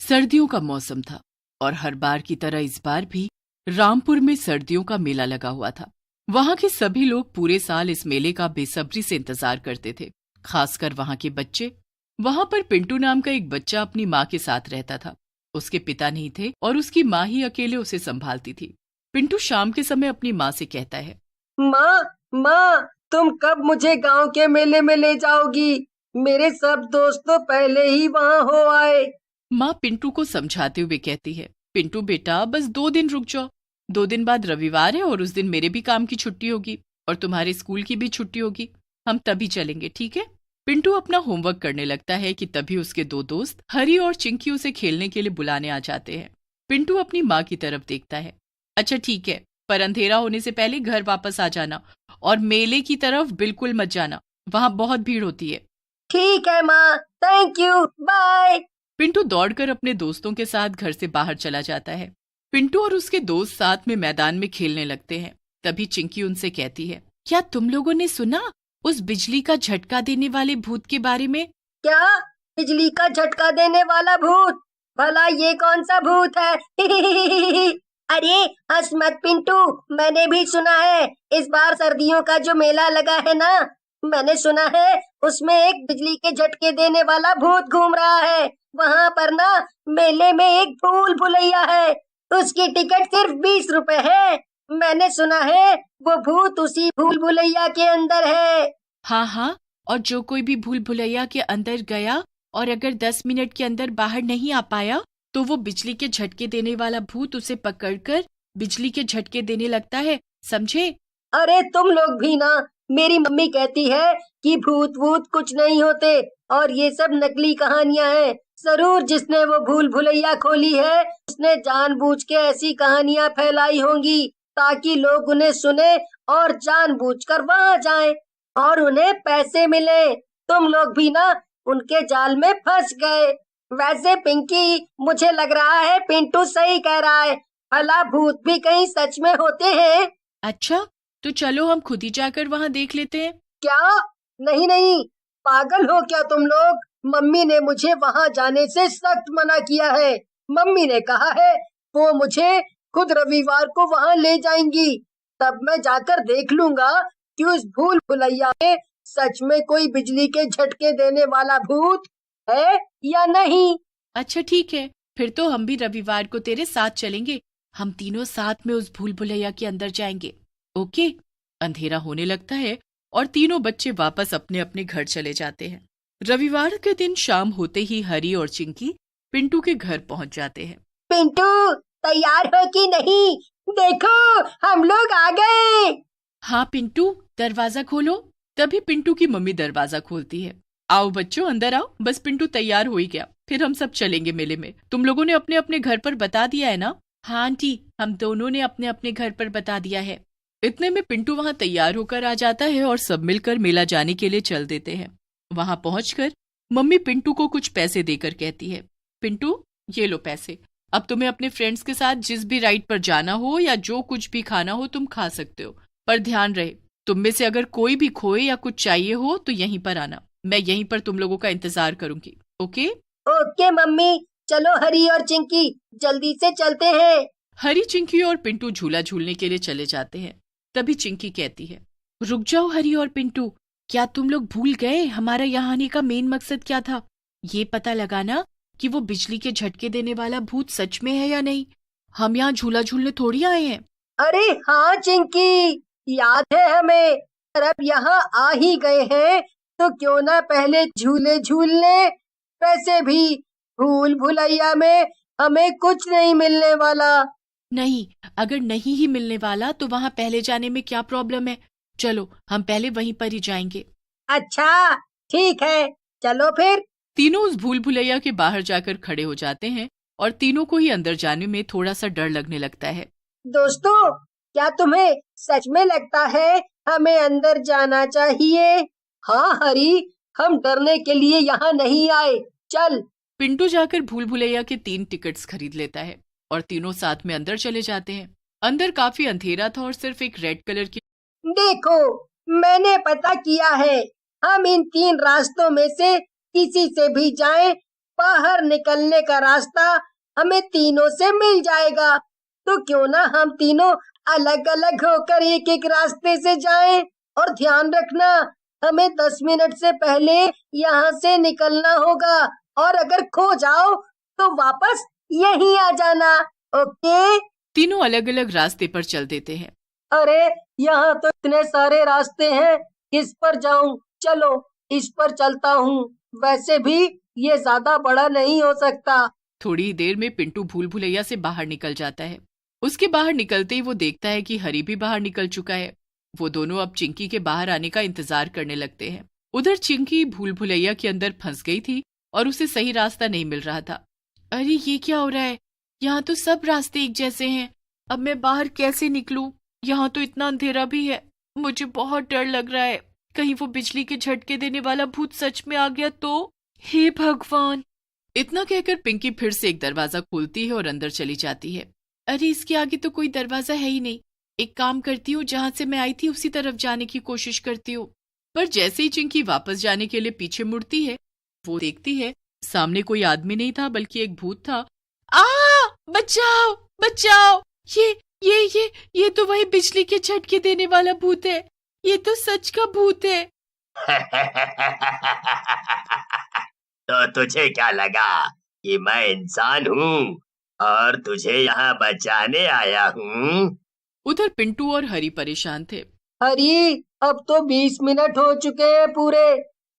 सर्दियों का मौसम था और हर बार की तरह इस बार भी रामपुर में सर्दियों का मेला लगा हुआ था। वहां के सभी लोग पूरे साल इस मेले का बेसब्री से इंतजार करते थे, खासकर वहां के बच्चे। वहां पर पिंटू नाम का एक बच्चा अपनी माँ के साथ रहता था। उसके पिता नहीं थे और उसकी माँ ही अकेले उसे संभालती थी। पिंटू शाम के समय अपनी माँ से कहता है, माँ माँ, तुम कब मुझे गांव के मेले में ले जाओगी? मेरे सब दोस्त तो पहले ही वहाँ हो आए। माँ पिंटू को समझाते हुए कहती है, पिंटू बेटा बस 2 दिन रुक जाओ। 2 दिन बाद रविवार है और उस दिन मेरे भी काम की छुट्टी होगी और तुम्हारे स्कूल की भी छुट्टी होगी। हम तभी चलेंगे, ठीक है? पिंटू अपना होमवर्क करने लगता है कि तभी उसके 2 दोस्त हरी और चिंकी उसे खेलने के लिए बुलाने आ जाते हैं। पिंटू अपनी माँ की तरफ देखता है। अच्छा ठीक है, पर अंधेरा होने से पहले घर वापस आ जाना और मेले की तरफ बिल्कुल मत जाना, वहां बहुत भीड़ होती है। ठीक है माँ, थैंक यू, बाय। पिंटू दौड़कर अपने दोस्तों के साथ घर से बाहर चला जाता है। पिंटू और उसके दोस्त साथ में मैदान में खेलने लगते हैं। तभी चिंकी उनसे कहती है, क्या तुम लोगों ने सुना उस बिजली का झटका देने वाले भूत के बारे में? क्या? बिजली का झटका देने वाला भूत? भला ये कौन सा भूत है? अरे हंस मत पिंटू, मैंने भी सुना है। इस बार सर्दियों का जो मेला लगा है ना, मैंने सुना है उसमें एक बिजली के झटके देने वाला भूत घूम रहा है। वहाँ पर ना मेले में एक भूल भुलैया है, उसकी टिकट सिर्फ 20 रुपए है। मैंने सुना है वो भूत उसी भूल भुलैया के अंदर है। हाँ हाँ, और जो कोई भी भूल भुलैया के अंदर गया और अगर 10 मिनट के अंदर बाहर नहीं आ पाया तो वो बिजली के झटके देने वाला भूत उसे पकड़कर बिजली के झटके देने लगता है, समझे? अरे तुम लोग भी ना, मेरी मम्मी कहती है कि भूत वूत कुछ नहीं होते और ये सब नकली कहानियां हैं। जरूर जिसने वो भूल भुलैया खोली है उसने जानबूझ के ऐसी कहानियां फैलाई होंगी ताकि लोग उन्हें सुने और जानबूझकर वहां जाएं और उन्हें पैसे मिले। तुम लोग भी ना उनके जाल में फंस गए। वैसे पिंकी, मुझे लग रहा है पिंटू सही कह रहा है। भला भूत भी कहीं सच में होते हैं? अच्छा, तो चलो हम खुद ही जाकर वहां देख लेते हैं। क्या? नहीं नहीं, पागल हो क्या तुम लोग? मम्मी ने मुझे वहां जाने से सख्त मना किया है। मम्मी ने कहा है वो मुझे खुद रविवार को वहां ले जाएंगी, तब मैं जाकर देख लूंगा कि उस भूल भुलैया में सच में कोई बिजली के झटके देने वाला भूत है या नहीं। अच्छा ठीक है, फिर तो हम भी रविवार को तेरे साथ चलेंगे। हम तीनों साथ में उस भूल भुलैया के अंदर जाएंगे, ओके? अंधेरा होने लगता है और तीनों बच्चे वापस अपने अपने घर चले जाते हैं। रविवार के दिन शाम होते ही हरी और चिंकी पिंटू के घर पहुंच जाते हैं। पिंटू, तैयार हो कि नहीं? देखो, हम लोग आ गए। हाँ पिंटू, दरवाजा खोलो। तभी पिंटू की मम्मी दरवाजा खोलती है। आओ बच्चों, अंदर आओ, बस पिंटू तैयार हो ही गया, फिर हम सब चलेंगे मेले में। तुम लोगों ने अपने अपने घर पर बता दिया है ना? हाँ आंटी, हम दोनों ने अपने अपने घर पर बता दिया है। इतने में पिंटू वहां तैयार होकर आ जाता है और सब मिलकर मेला जाने के लिए चल देते हैं। वहां पहुंचकर मम्मी पिंटू को कुछ पैसे देकर कहती है, पिंटू ये लो पैसे। अब तुम्हें अपने फ्रेंड्स के साथ जिस भी राइड पर जाना हो या जो कुछ भी खाना हो तुम खा सकते हो, पर ध्यान रहे तुम में से अगर कोई भी खोए या कुछ चाहिए हो तो यहीं पर आना। मैं यहीं पर तुम लोगों का इंतजार करूंगी, ओके? ओके मम्मी, चलो हरी और चिंकी, जल्दी से चलते हैं। हरी, चिंकी और पिंटू झूला झूलने के लिए चले जाते हैं। तभी चिंकी कहती है, रुक जाओ हरी और पिंटू, क्या तुम लोग भूल गए हमारा यहाँ आने का मेन मकसद क्या था? ये पता लगाना कि वो बिजली के झटके देने वाला भूत सच में है या नहीं। हम यहाँ झूला झूलने थोड़ी आए हैं। अरे हाँ चिंकी, याद है हमें। पर अब यहाँ आ ही गए हैं तो क्यों ना पहले झूले झूल लें। वैसे भी भूल भुलैया में हमें कुछ नहीं मिलने वाला। नहीं, अगर नहीं ही मिलने वाला तो वहां पहले जाने में क्या प्रॉब्लम है? चलो हम पहले वहीं पर ही जाएंगे। अच्छा ठीक है, चलो फिर। तीनों उस भूल भुलैया के बाहर जाकर खड़े हो जाते हैं और तीनों को ही अंदर जाने में थोड़ा सा डर लगने लगता है। दोस्तों, क्या तुम्हें सच में लगता है हमें अंदर जाना चाहिए? हाँ हरी, हम डरने के लिए यहाँ नहीं आए, चल। पिंटू जाकर भूल भुलैया के 3 टिकट्स खरीद लेता है और तीनों साथ में अंदर चले जाते हैं। अंदर काफी अंधेरा था और सिर्फ एक रेड कलर की। देखो, मैंने पता किया है। हम इन 3 रास्तों में से किसी से भी जाएं बाहर निकलने का रास्ता हमें तीनों से मिल जाएगा। तो क्यों ना हम तीनों अलग अलग होकर एक एक रास्ते से जाएं। और ध्यान रखना, हमें 10 मिनट से पहले यहाँ से निकलना होगा। और अगर खो जाओ तो वापस यहीं आ जाना। ओके? तीनों अलग अलग रास्ते पर चल देते हैं। अरे यहाँ तो इतने सारे रास्ते हैं, किस पर जाऊं? चलो इस पर चलता हूँ। वैसे भी ये ज्यादा बड़ा नहीं हो सकता। थोड़ी ही देर में पिंटू भूल भुलैया से बाहर निकल जाता है। उसके बाहर निकलते ही वो देखता है कि हरी भी बाहर निकल चुका है। वो दोनों अब चिंकी के बाहर आने का इंतजार करने लगते हैं। उधर चिंकी भूल भुलैया के अंदर फंस गई थी और उसे सही रास्ता नहीं मिल रहा था। अरे ये क्या हो रहा है? यहाँ तो सब रास्ते एक जैसे हैं। अब मैं बाहर कैसे निकलूं? यहाँ तो इतना अंधेरा भी है। मुझे बहुत डर लग रहा है। कहीं वो बिजली के झटके देने वाला भूत सच में आ गया तो? हे भगवान! इतना कहकर पिंकी फिर से एक दरवाजा खोलती है और अंदर चली जाती है। अरे इसके आगे तो कोई दरवाजा है ही नहीं। एक काम करती हूँ, जहां से मैं आई थी उसी तरफ जाने की कोशिश करती हूँ। पर जैसे ही चिंकी वापस जाने के लिए पीछे मुड़ती है, वो देखती है सामने कोई आदमी नहीं था बल्कि एक भूत था। आ! बचाओ! बचाओ! ये तो वही बिजली के झटके देने वाला भूत है। ये तो सच का भूत है। तो तुझे क्या लगा कि मैं इंसान हूँ और तुझे यहाँ बचाने आया हूँ? उधर पिंटू और हरी परेशान थे। हरी, अब तो 20 मिनट हो चुके हैं पूरे।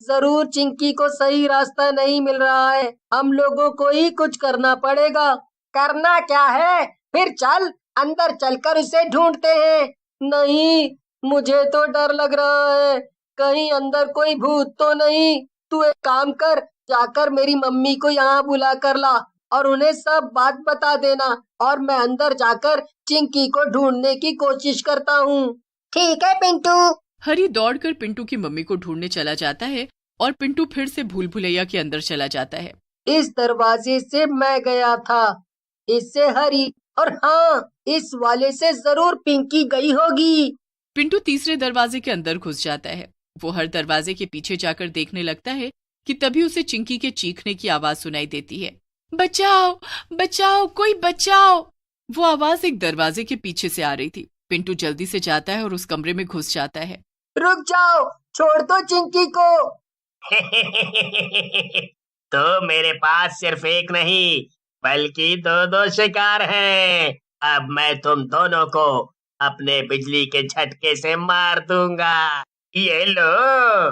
जरूर चिंकी को सही रास्ता नहीं मिल रहा है। हम लोगों को ही कुछ करना पड़ेगा। करना क्या है? फिर चल अंदर चलकर उसे ढूंढते हैं। नहीं, मुझे तो डर लग रहा है। कहीं अंदर कोई भूत तो नहीं। तू एक काम कर, जाकर मेरी मम्मी को यहाँ बुला कर ला और उन्हें सब बात बता देना। और मैं अंदर जाकर चिंकी को ढूंढने की कोशिश करता हूँ। ठीक है पिंटू। हरी दौड़कर पिंटू की मम्मी को ढूंढने चला जाता है और पिंटू फिर से भूल भुलैया के अंदर चला जाता है। इस दरवाजे से मैं गया था, इससे हरी, और हाँ, इस वाले से जरूर पिंकी गई होगी। पिंटू तीसरे दरवाजे के अंदर घुस जाता है। वो हर दरवाजे के पीछे जाकर देखने लगता है कि तभी उसे चिंकी के चीखने की आवाज सुनाई देती है। बचाओ! बचाओ! कोई बचाओ! वो आवाज एक दरवाजे के पीछे से आ रही थी। पिंटू जल्दी से जाता है और उस कमरे में घुस जाता है। रुक जाओ, छोड़ दो चिंकी को। तो मेरे पास सिर्फ एक नहीं बल्कि दो शिकार हैं। अब मैं तुम दोनों को अपने बिजली के झटके से मार दूंगा। ये लो।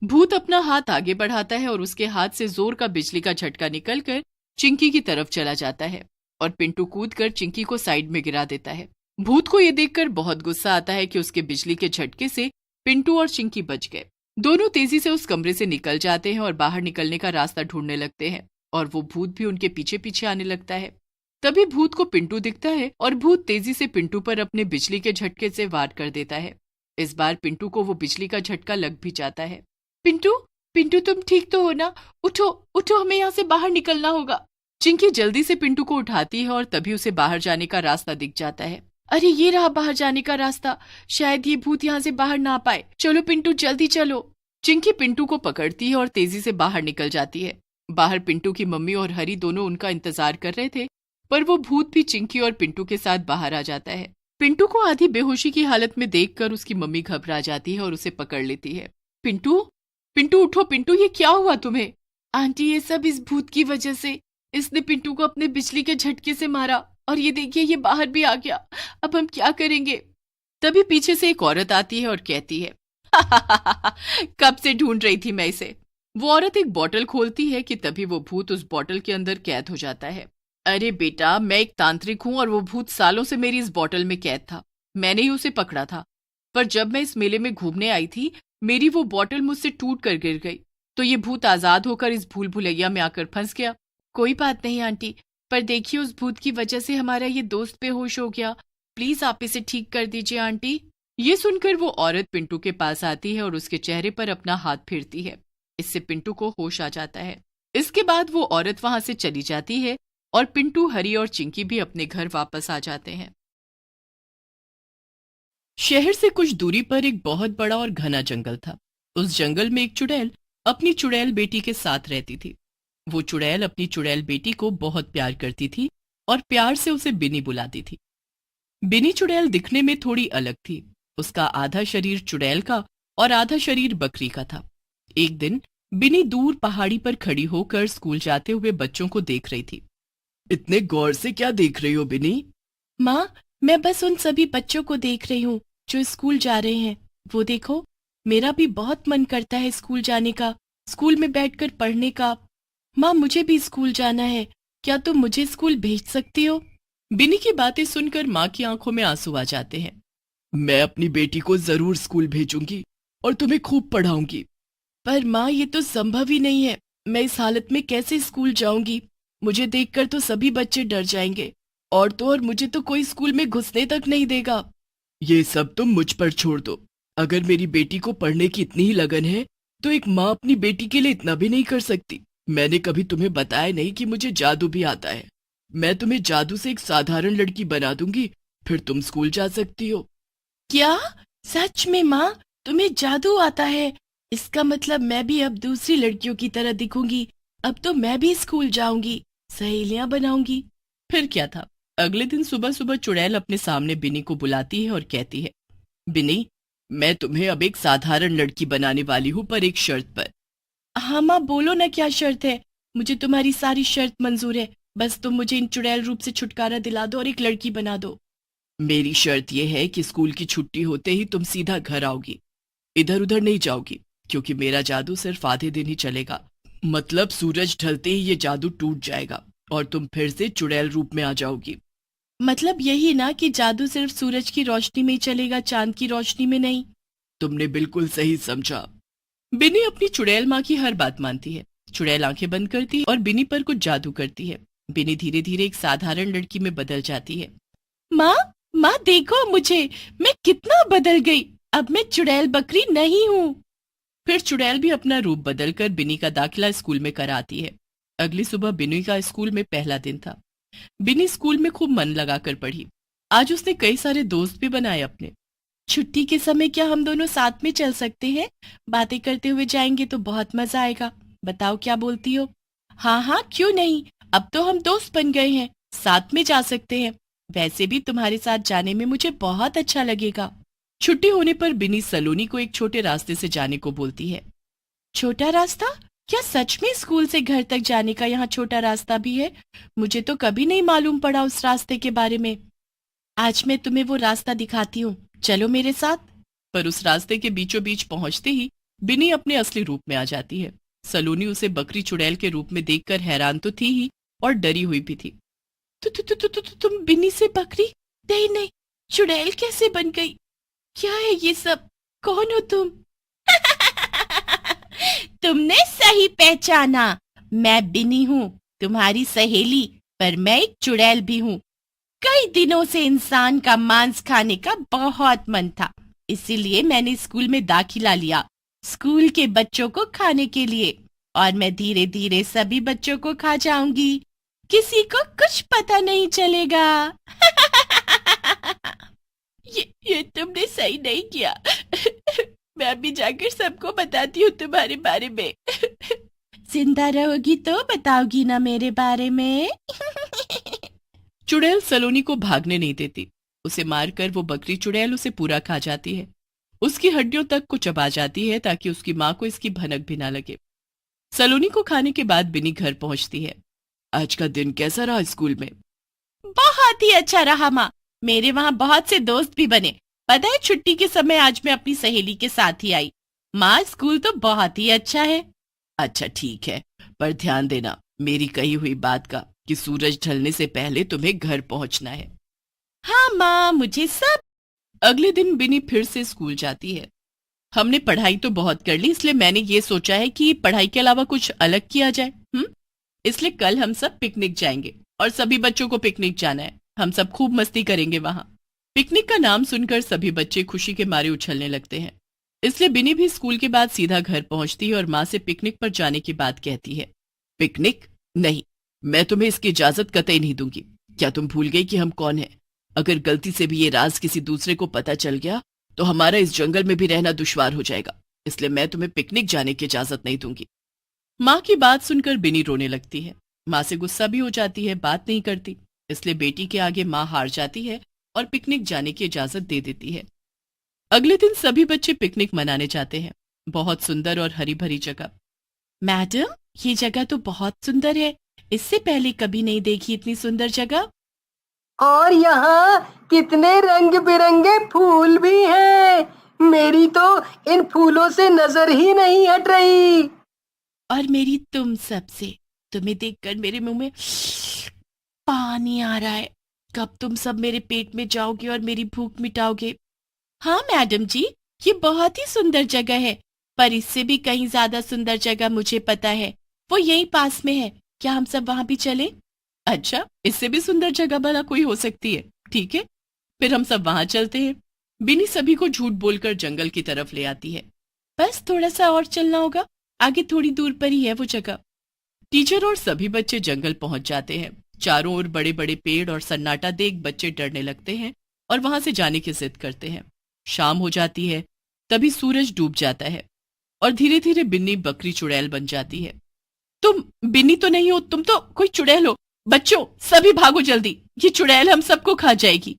भूत अपना हाथ आगे बढ़ाता है और उसके हाथ से जोर का बिजली का झटका निकलकर चिंकी की तरफ चला जाता है और पिंटू कूदकर चिंकी को साइड में गिरा देता है। भूत को ये देखकर बहुत गुस्सा आता है कि उसके बिजली के झटके से पिंटू और चिंकी बच गए। दोनों तेजी से उस कमरे से निकल जाते हैं और बाहर निकलने का रास्ता ढूंढने लगते हैं और वो भूत भी उनके पीछे पीछे आने लगता है। तभी भूत को पिंटू दिखता है और भूत तेजी से पिंटू पर अपने बिजली के झटके से वार कर देता है। इस बार पिंटू को वो बिजली का झटका लग भी जाता है। पिंटू, पिंटू तुम ठीक तो हो ना? उठो, उठो, हमें यहाँ से बाहर निकलना होगा। चिंकी जल्दी से पिंटू को उठाती है और तभी उसे बाहर जाने का रास्ता दिख जाता है। अरे ये रहा बाहर जाने का रास्ता। शायद ये भूत यहाँ से बाहर ना पाए। चलो पिंटू, जल्दी चलो। चिंकी पिंटू को पकड़ती है और तेजी से बाहर निकल जाती है। बाहर पिंटू की मम्मी और हरी दोनों उनका इंतजार कर रहे थे, पर वो भूत भी चिंकी और पिंटू के साथ बाहर आ जाता है। पिंटू को आधी बेहोशी की हालत में देखकर उसकी मम्मी घबरा जाती है और उसे पकड़ लेती है। पिंटू, पिंटू उठो। पिंटू, ये क्या हुआ तुम्हें? आंटी, ये सब इस भूत की वजह से। इसने पिंटू को अपने बिजली के झटके से मारा और ये देखिए ये बाहर भी आ गया। अब हम क्या करेंगे? तभी पीछे से एक औरत आती है और कहती है, कब से ढूंढ रही थी मैं इसे। वो औरत एक बोतल खोलती है कि तभी वो भूत उस बोतल के अंदर कैद हो जाता है। अरे बेटा, मैं एक तांत्रिक हूँ और वो भूत सालों से मेरी इस बोतल में कैद था। मैंने ही उसे पकड़ा था, पर जब मैं इस मेले में घूमने आई थी, मेरी वो बोतल मुझसे टूट कर गिर गई, तो ये भूत आजाद होकर इस भूल भुलैया में आकर फंस गया। कोई बात नहीं आंटी, पर देखिए उस भूत की वजह से हमारा ये दोस्त बेहोश हो गया। प्लीज आप इसे ठीक कर दीजिए आंटी। ये सुनकर वो औरत पिंटू के पास आती है और उसके चेहरे पर अपना हाथ फेरती है। इससे पिंटू को होश आ जाता है। इसके बाद वो औरत वहां से चली जाती है और पिंटू, हरी और चिंकी भी अपने घर वापस आ जाते हैं। शहर से कुछ दूरी पर एक बहुत बड़ा और घना जंगल था। उस जंगल में एक चुड़ैल अपनी चुड़ैल बेटी के साथ रहती थी। वो चुड़ैल अपनी चुड़ैल बेटी को बहुत प्यार करती थी और प्यार से उसे बिनी बुलाती थी। बिनी चुड़ैल दिखने में थोड़ी अलग थी। उसका आधा शरीर चुड़ैल का और आधा शरीर बकरी का था। एक दिन बिनी दूर पहाड़ी पर खड़ी होकर स्कूल जाते हुए बच्चों को देख रही थी। इतने गौर से क्या देख रही हो बिनी? माँ, मैं बस उन सभी बच्चों को देख रही हूँ जो स्कूल जा रहे हैं। वो देखो, मेरा भी बहुत मन करता है स्कूल जाने का, स्कूल में बैठकर पढ़ने का। माँ, मुझे भी स्कूल जाना है, क्या तुम मुझे स्कूल भेज सकती हो? बिनी की बातें सुनकर माँ की आंखों में आंसू आ जाते हैं। मैं अपनी बेटी को जरूर स्कूल भेजूंगी और तुम्हें खूब पढ़ाऊंगी। पर माँ, ये तो संभव ही नहीं है। मैं इस हालत में कैसे स्कूल जाऊंगी? मुझे देखकर तो सभी बच्चे डर जाएंगे और तो और मुझे तो कोई स्कूल में घुसने तक नहीं देगा। ये सब तुम मुझ पर छोड़ दो। अगर मेरी बेटी को पढ़ने की इतनी ही लगन है तो एक माँ अपनी बेटी के लिए इतना भी नहीं कर सकती। मैंने कभी तुम्हें बताया नहीं कि मुझे जादू भी आता है। मैं तुम्हें जादू से एक साधारण लड़की बना दूंगी, फिर तुम स्कूल जा सकती हो। क्या? सच में माँ, तुम्हें जादू आता है? इसका मतलब मैं भी अब दूसरी लड़कियों की तरह दिखूंगी। अब तो मैं भी स्कूल जाऊंगी, सहेलियां बनाऊंगी। फिर क्या था, अगले दिन सुबह सुबह चुड़ैल अपने सामने बिनी को बुलाती है और कहती है, बिनी, मैं तुम्हें अब एक साधारण लड़की बनाने वाली हूँ, पर एक शर्त पर। हाँ माँ, बोलो ना, क्या शर्त है? मुझे तुम्हारी सारी शर्त मंजूर है, बस तुम मुझे इन चुड़ैल रूप से छुटकारा दिला दो और एक लड़की बना दो। मेरी शर्त यह है कि स्कूल की छुट्टी होते ही तुम सीधा घर आओगी, इधर उधर नहीं जाओगी, क्योंकि मेरा जादू सिर्फ आधे दिन ही चलेगा। मतलब सूरज ढलते ही ये जादू टूट जाएगा और तुम फिर से चुड़ैल रूप में आ जाओगी। मतलब यही ना कि जादू सिर्फ सूरज की रोशनी में ही चलेगा, चांद की रोशनी में नहीं? तुमने बिल्कुल सही समझा। बिनी अपनी चुड़ैल माँ की हर बात मानती है। चुड़ैल आंखें बंद करती है और बिनी पर कुछ जादू करती है। बिनी धीरे धीरे एक साधारण लड़की में बदल जाती है। माँ, माँ देखो मुझे, मैं कितना बदल गई। अब मैं चुड़ैल बकरी नहीं हूँ। फिर चुड़ैल भी अपना रूप बदलकर बिनी का दाखिला स्कूल में कराती है। अगली सुबह बिनी का स्कूल में पहला दिन था। बिनी स्कूल में खूब मन लगाकर पढ़ी। आज उसने कई सारे दोस्त भी बनाए अपने। छुट्टी के समय क्या हम दोनों साथ में चल सकते हैं? बातें करते हुए जाएंगे तो बहुत मजा आएगा। बताओ क्या बोलती हो? हाँ हाँ, क्यों नहीं, अब तो हम दोस्त बन गए हैं, साथ में जा सकते हैं। वैसे भी तुम्हारे साथ जाने में मुझे बहुत अच्छा लगेगा। छुट्टी होने पर बिनी सलोनी को एक छोटे रास्ते से जाने को बोलती है। छोटा रास्ता? क्या सच में स्कूल से घर तक जाने का यहाँ छोटा रास्ता भी है? मुझे तो कभी नहीं मालूम पड़ा उस रास्ते के बारे में। आज मैं तुम्हें वो रास्ता दिखाती हूँ, चलो मेरे साथ। पर उस रास्ते के बीचों बीच पहुंचते ही बिनी अपने असली रूप में आ जाती है। सलोनी उसे बकरी चुड़ैल के रूप में देखकर हैरान तो थी ही और डरी हुई भी थी। तुम बिनी से बकरी? नहीं नहीं, चुड़ैल कैसे बन गई? क्या है ये सब? कौन हो तुम? तुमने सही पहचाना, मैं बिनी हूँ, तुम्हारी सहेली, पर मैं एक चुड़ैल भी हूँ। कई दिनों से इंसान का मांस खाने का बहुत मन था, इसीलिए मैंने स्कूल में दाखिला लिया, स्कूल के बच्चों को खाने के लिए। और मैं धीरे धीरे सभी बच्चों को खा जाऊंगी, किसी को कुछ पता नहीं चलेगा। ये तुमने सही नहीं किया। मैं अभी जाकर सबको बताती हूँ तुम्हारे बारे में। जिंदा रहोगी तो बताओगी ना मेरे बारे में? चुड़ैल सलोनी को भागने नहीं देती। उसे मारकर वो बकरी चुड़ैल उसे पूरा खा जाती है। उसकी हड्डियों तक को चबा जाती है ताकि उसकी माँ को इसकी भनक भी ना लगे। सलोनी को खाने के बाद बिनी घर पहुंचती है। आज का दिन कैसा रहा स्कूल में? बहुत ही अच्छा रहा माँ, मेरे वहाँ बहुत से दोस्त भी बने। पता है, छुट्टी के समय आज मैं अपनी सहेली के साथ ही आई। माँ, स्कूल तो बहुत ही अच्छा है। अच्छा ठीक है, पर ध्यान देना मेरी कही हुई बात का कि सूरज ढलने से पहले तुम्हें घर पहुंचना है। हाँ माँ, मुझे सब। अगले दिन बिनी फिर से स्कूल जाती है। हमने पढ़ाई तो बहुत कर ली, इसलिए मैंने ये सोचा है कि पढ़ाई के अलावा कुछ अलग किया जाए। इसलिए कल हम सब पिकनिक जाएंगे और सभी बच्चों को पिकनिक जाना है। हम सब खूब मस्ती करेंगे वहां। पिकनिक का नाम सुनकर सभी बच्चे खुशी के मारे उछलने लगते हैं। इसलिए बिनी भी स्कूल के बाद सीधा घर पहुंचती है और माँ से पिकनिक पर जाने की बात कहती है। पिकनिक? नहीं, मैं तुम्हें इसकी इजाजत कतई नहीं दूंगी। क्या तुम भूल गई कि हम कौन हैं? अगर गलती से भी ये राज किसी दूसरे को पता चल गया तो हमारा इस जंगल में भी रहना दुश्वार हो जाएगा। इसलिए मैं तुम्हें पिकनिक जाने की इजाजत नहीं दूंगी। माँ की बात सुनकर बिनी रोने लगती है। माँ से गुस्सा भी हो जाती है, बात नहीं करती। इसलिए बेटी के आगे माँ हार जाती है और पिकनिक जाने की इजाजत दे देती है। अगले दिन सभी बच्चे पिकनिक मनाने जाते हैं। बहुत सुंदर और हरी भरी जगह। मैडम, ये जगह तो बहुत सुंदर है। इससे पहले कभी नहीं देखी इतनी सुंदर जगह। और यहाँ कितने रंग बिरंगे फूल भी हैं। मेरी तो इन फूलों से नजर ही नहीं हट रही। और मेरी तुम सबसे, तुम्हें देखकर मेरे मुंह में पानी आ रहा है। कब तुम सब मेरे पेट में जाओगे और मेरी भूख मिटाओगे। हाँ मैडम जी, ये बहुत ही सुंदर जगह है, पर इससे भी कहीं ज्यादा सुंदर जगह मुझे पता है। वो यहीं पास में है। क्या हम सब वहां भी चलें? अच्छा, इससे भी सुंदर जगह भला कोई हो सकती है? ठीक है, फिर हम सब वहां चलते हैं। बिनी सभी को झूठ बोलकर जंगल की तरफ ले आती है। बस थोड़ा सा और चलना होगा, आगे थोड़ी दूर पर ही है वो जगह। टीचर और सभी बच्चे जंगल पहुंच जाते हैं। चारों ओर बड़े बड़े पेड़ और सन्नाटा देख बच्चे डरने लगते हैं और वहां से जाने की जिद करते हैं। शाम हो जाती है, तभी सूरज डूब जाता है और धीरे धीरे बिन्नी बकरी चुड़ैल बन जाती है। तुम बिन्नी तो नहीं हो, तुम तो कोई चुड़ैल हो। बच्चों, सभी भागो जल्दी, ये चुड़ैल हम सबको खा जाएगी।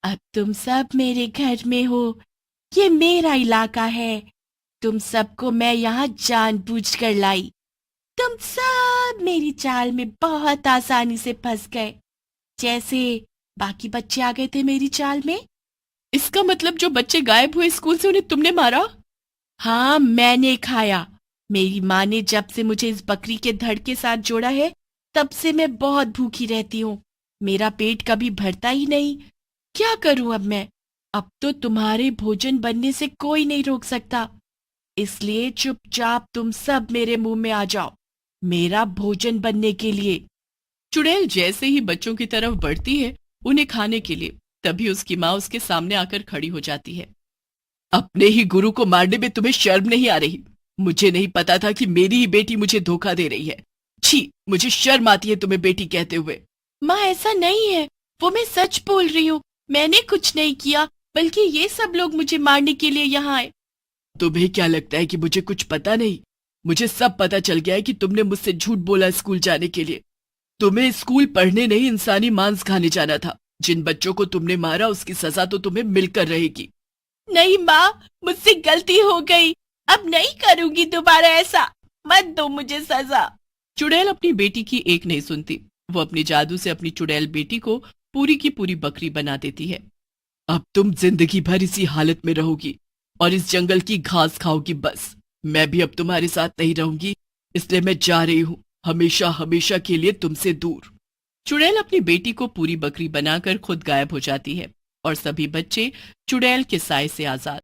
अब तुम सब मेरे घर में हो, ये मेरा इलाका है। तुम सबको मैं यहाँ जानबूझकर लाई। तुम सब मेरी चाल में बहुत आसानी से फंस गए, जैसे बाकी बच्चे आ गए थे मेरी चाल में। इसका मतलब जो बच्चे गायब हुए स्कूल से, उन्हें तुमने मारा? हाँ, मैंने खाया। मेरी माँ ने जब से मुझे इस बकरी के धड़ के साथ जोड़ा है, तब से मैं बहुत भूखी रहती हूँ। मेरा पेट कभी भरता ही नहीं। क्या करूं अब मैं? अब तो तुम्हारे भोजन बनने से कोई नहीं रोक सकता। इसलिए चुपचाप तुम सब मेरे मुंह में आ जाओ, मेरा भोजन बनने के लिए। चुड़ैल जैसे ही बच्चों की तरफ बढ़ती है उन्हें खाने के लिए, तभी उसकी माँ उसके सामने आकर खड़ी हो जाती है। अपने ही गुरु को मारने में तुम्हें शर्म नहीं आ रही? मुझे नहीं पता था कि मेरी ही बेटी मुझे धोखा दे रही है। छी, मुझे शर्म आती है तुम्हें बेटी कहते हुए। माँ, ऐसा नहीं है, वो मैं सच बोल रही हूँ। मैंने कुछ नहीं किया, बल्कि ये सब लोग मुझे मारने के लिए यहाँ आए। तुम्हें क्या लगता है कि मुझे कुछ पता नहीं? मुझे सब पता चल गया है कि तुमने मुझसे झूठ बोला स्कूल जाने के लिए। तुम्हें स्कूल पढ़ने नहीं, इंसानी मांस खाने जाना था। जिन बच्चों को तुमने मारा उसकी सजा तो तुम्हें मिलकर रहेगी। नहीं माँ, मुझसे गलती हो गई। अब नहीं करूंगी दोबारा ऐसा। मत दो मुझे सजा। चुड़ैल अपनी बेटी की एक नहीं सुनती। वो अपनी जादू से अपनी चुड़ैल बेटी को पूरी की पूरी बकरी बना देती है। अब तुम जिंदगी भर इसी हालत में रहोगी और इस जंगल की घास खाओगी। बस मैं भी अब तुम्हारे साथ नहीं रहूंगी, इसलिए मैं जा रही हूँ, हमेशा हमेशा के लिए तुमसे दूर। चुड़ैल अपनी बेटी को पूरी बकरी बनाकर खुद गायब हो जाती है और सभी बच्चे चुड़ैल के साए से आजाद।